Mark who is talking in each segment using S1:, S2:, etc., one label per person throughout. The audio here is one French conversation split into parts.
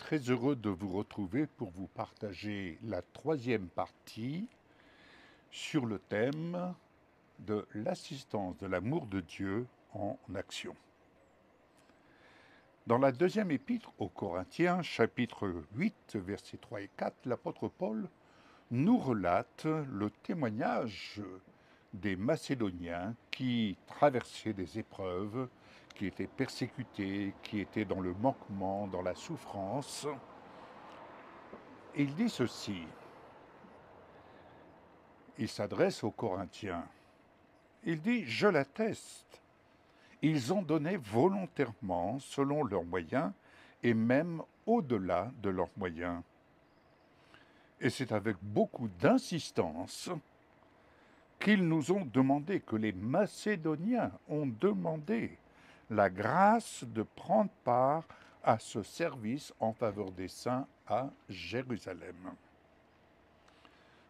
S1: très heureux de vous retrouver pour vous partager la troisième partie sur le thème de l'assistance de l'amour de Dieu en action. Dans la deuxième épître aux Corinthiens, chapitre 8, versets 3 et 4, l'apôtre Paul nous relate le témoignage des Macédoniens qui traversaient des épreuves, qui étaient persécutés, qui étaient dans le manquement, dans la souffrance. Et il dit ceci, il s'adresse aux Corinthiens, il dit « Je l'atteste, ils ont donné volontairement selon leurs moyens et même au-delà de leurs moyens. Et c'est avec beaucoup d'insistance qu'ils nous ont demandé, que les Macédoniens ont demandé la grâce de prendre part à ce service en faveur des saints à Jérusalem. »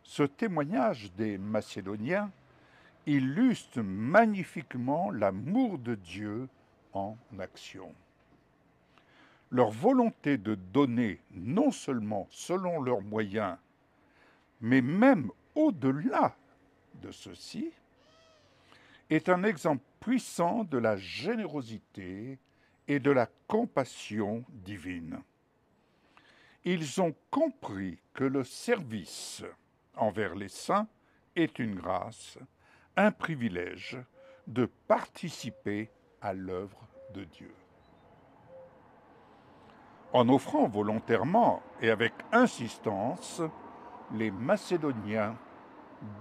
S1: Ce témoignage des Macédoniens illustre magnifiquement l'amour de Dieu en action. Leur volonté de donner non seulement selon leurs moyens, mais même au-delà de ceci, est un exemple puissant de la générosité et de la compassion divine. Ils ont compris que le service envers les saints est une grâce, un privilège de participer à l'œuvre de Dieu. En offrant volontairement et avec insistance, les Macédoniens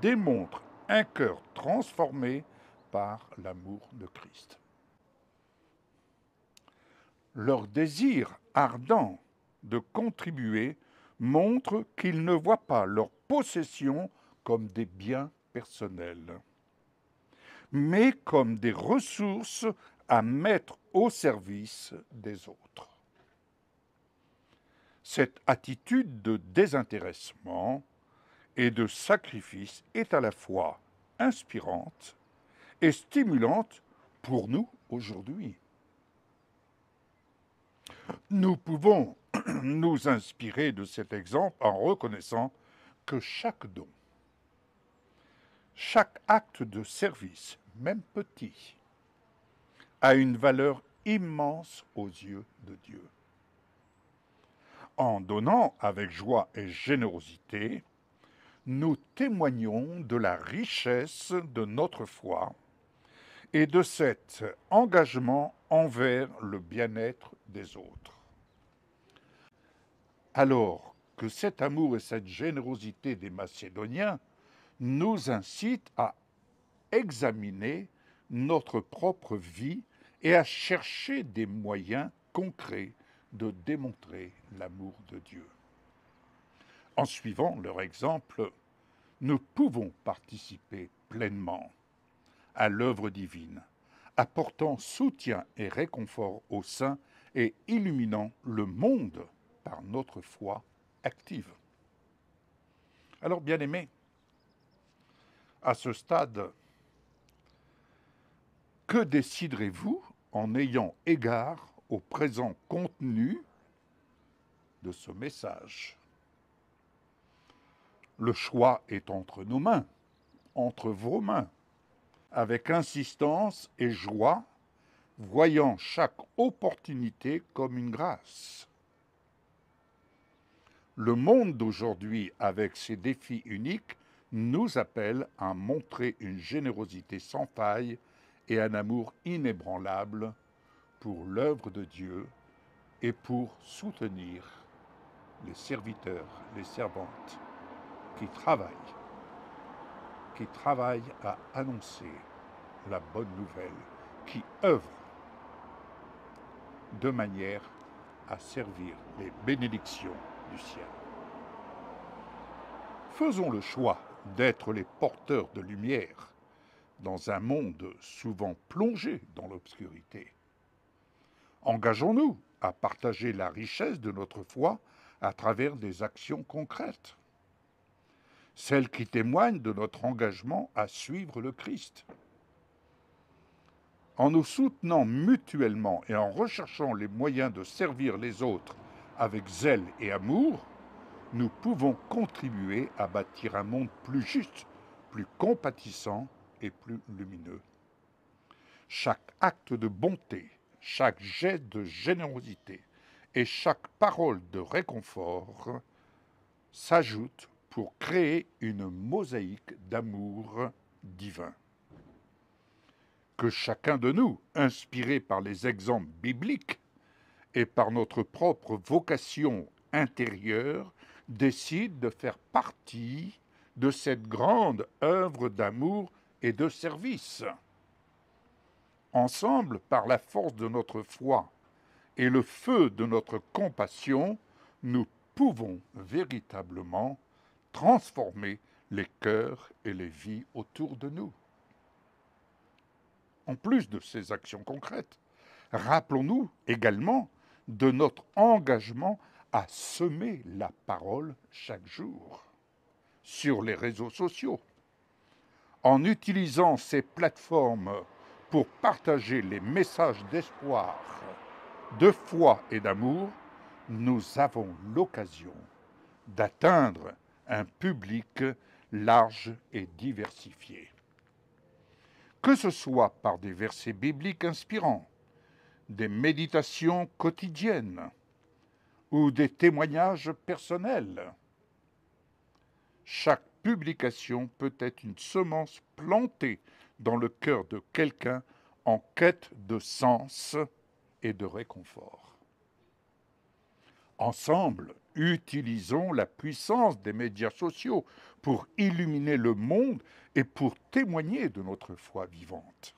S1: démontrent un cœur transformé par l'amour de Christ. Leur désir ardent de contribuer montre qu'ils ne voient pas leur possession comme des biens personnels, mais comme des ressources à mettre au service des autres. Cette attitude de désintéressement et de sacrifice est à la fois inspirante et stimulante pour nous aujourd'hui. Nous pouvons nous inspirer de cet exemple en reconnaissant que chaque don, chaque acte de service, même petit, a une valeur immense aux yeux de Dieu. En donnant avec joie et générosité, nous témoignons de la richesse de notre foi et de cet engagement envers le bien-être des autres. Alors que cet amour et cette générosité des Macédoniens nous incitent à examiner notre propre vie et à chercher des moyens concrets de démontrer l'amour de Dieu. En suivant leur exemple, nous pouvons participer pleinement à l'œuvre divine, apportant soutien et réconfort aux saints et illuminant le monde par notre foi active. Alors, bien-aimés, à ce stade, que déciderez-vous en ayant égard au présent contenu de ce message? Le choix est entre nos mains, entre vos mains, avec insistance et joie, voyant chaque opportunité comme une grâce. Le monde d'aujourd'hui, avec ses défis uniques, nous appelle à montrer une générosité sans faille et un amour inébranlable pour l'œuvre de Dieu et pour soutenir les serviteurs, les servantes qui travaillent à annoncer la bonne nouvelle, qui œuvrent de manière à servir les bénédictions du ciel. Faisons le choix d'être les porteurs de lumière dans un monde souvent plongé dans l'obscurité. Engageons-nous à partager la richesse de notre foi à travers des actions concrètes, celles qui témoignent de notre engagement à suivre le Christ. En nous soutenant mutuellement et en recherchant les moyens de servir les autres avec zèle et amour, nous pouvons contribuer à bâtir un monde plus juste, plus compatissant et plus lumineux. Chaque acte de bonté, chaque geste de générosité et chaque parole de réconfort s'ajoutent pour créer une mosaïque d'amour divin. Que chacun de nous, inspiré par les exemples bibliques et par notre propre vocation intérieure, décide de faire partie de cette grande œuvre d'amour et de service. Ensemble, par la force de notre foi et le feu de notre compassion, nous pouvons véritablement transformer les cœurs et les vies autour de nous. En plus de ces actions concrètes, rappelons-nous également de notre engagement à semer la parole chaque jour sur les réseaux sociaux, en utilisant ces plateformes pour partager les messages d'espoir, de foi et d'amour. Nous avons l'occasion d'atteindre un public large et diversifié. Que ce soit par des versets bibliques inspirants, des méditations quotidiennes ou des témoignages personnels, chaque publication peut être une semence plantée dans le cœur de quelqu'un en quête de sens et de réconfort. Ensemble, utilisons la puissance des médias sociaux pour illuminer le monde et pour témoigner de notre foi vivante.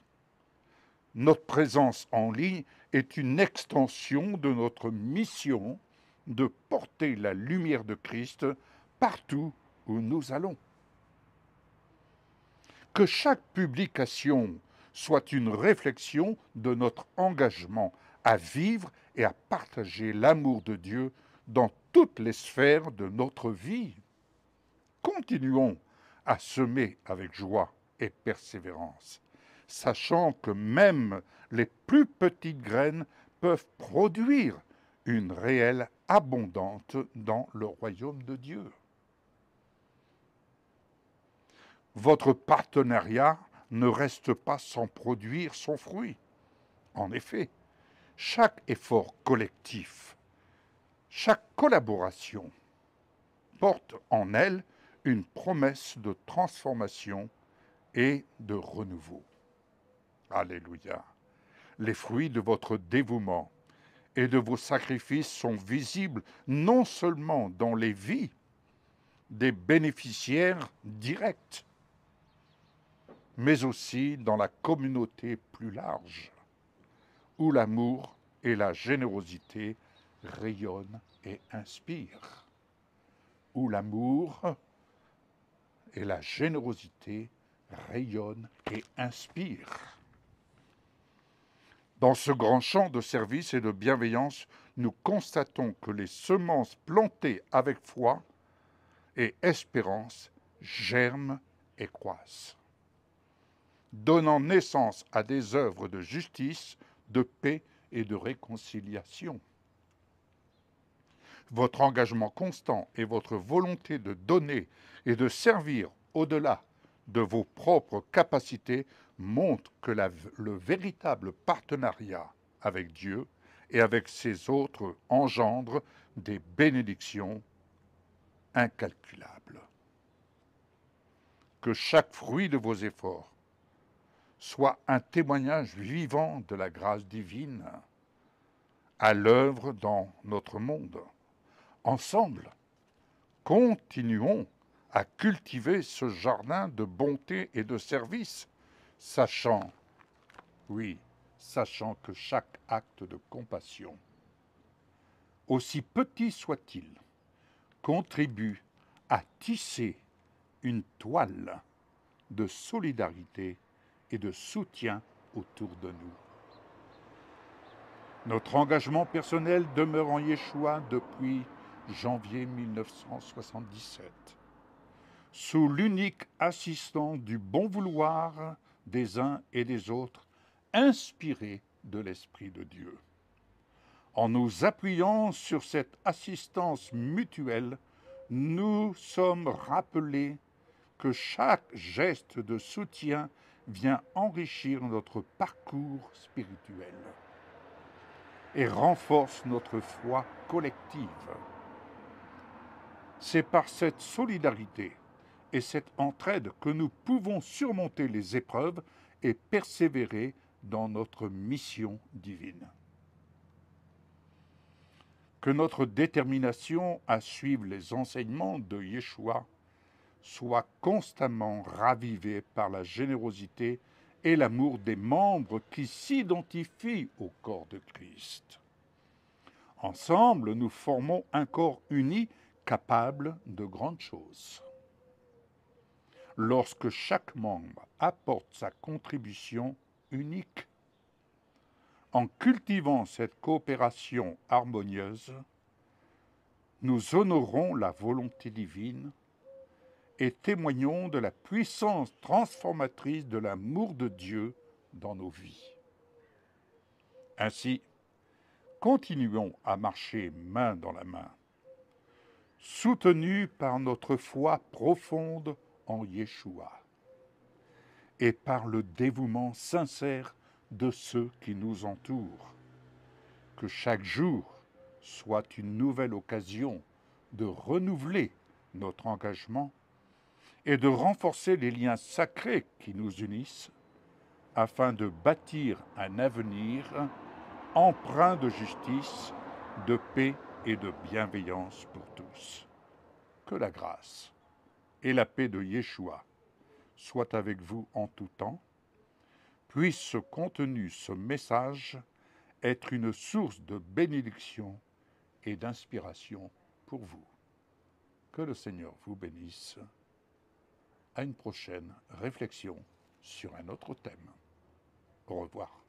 S1: Notre présence en ligne est une extension de notre mission de porter la lumière de Christ partout où nous allons. Que chaque publication soit une réflexion de notre engagement à vivre et à partager l'amour de Dieu dans toutes les sphères de notre vie. Continuons à semer avec joie et persévérance, sachant que même les plus petites graines peuvent produire une réelle abondance dans le royaume de Dieu. Votre partenariat ne reste pas sans produire son fruit. En effet, chaque effort collectif, chaque collaboration porte en elle une promesse de transformation et de renouveau. Alléluia. Les fruits de votre dévouement et de vos sacrifices sont visibles non seulement dans les vies des bénéficiaires directs, mais aussi dans la communauté plus large, où l'amour et la générosité rayonnent et inspirent. Où l'amour et la générosité rayonnent et inspirent. Dans ce grand champ de service et de bienveillance, nous constatons que les semences plantées avec foi et espérance germent et croissent, donnant naissance à des œuvres de justice, de paix et de réconciliation. Votre engagement constant et votre volonté de donner et de servir au-delà de vos propres capacités montrent que le véritable partenariat avec Dieu et avec ses autres engendre des bénédictions incalculables. Que chaque fruit de vos efforts soit un témoignage vivant de la grâce divine à l'œuvre dans notre monde. Ensemble, continuons à cultiver ce jardin de bonté et de service, sachant que chaque acte de compassion, aussi petit soit-il, contribue à tisser une toile de solidarité et de soutien autour de nous. Notre engagement personnel demeure en Yeshua depuis janvier 1977, sous l'unique assistance du bon vouloir des uns et des autres, inspiré de l'Esprit de Dieu. En nous appuyant sur cette assistance mutuelle, nous sommes rappelés que chaque geste de soutien vient enrichir notre parcours spirituel et renforce notre foi collective. C'est par cette solidarité et cette entraide que nous pouvons surmonter les épreuves et persévérer dans notre mission divine. Que notre détermination à suivre les enseignements de Yeshua soit constamment ravivée par la générosité et l'amour des membres qui s'identifient au corps de Christ. Ensemble, nous formons un corps uni capable de grandes choses. Lorsque chaque membre apporte sa contribution unique, en cultivant cette coopération harmonieuse, nous honorons la volonté divine et témoignons de la puissance transformatrice de l'amour de Dieu dans nos vies. Ainsi, continuons à marcher main dans la main, soutenus par notre foi profonde en Yeshua et par le dévouement sincère de ceux qui nous entourent. Que chaque jour soit une nouvelle occasion de renouveler notre engagement et de renforcer les liens sacrés qui nous unissent afin de bâtir un avenir empreint de justice, de paix et de bienveillance pour tous. Que la grâce et la paix de Yeshua soient avec vous en tout temps. Puisse ce contenu, ce message, être une source de bénédiction et d'inspiration pour vous. Que le Seigneur vous bénisse. À une prochaine réflexion sur un autre thème. Au revoir.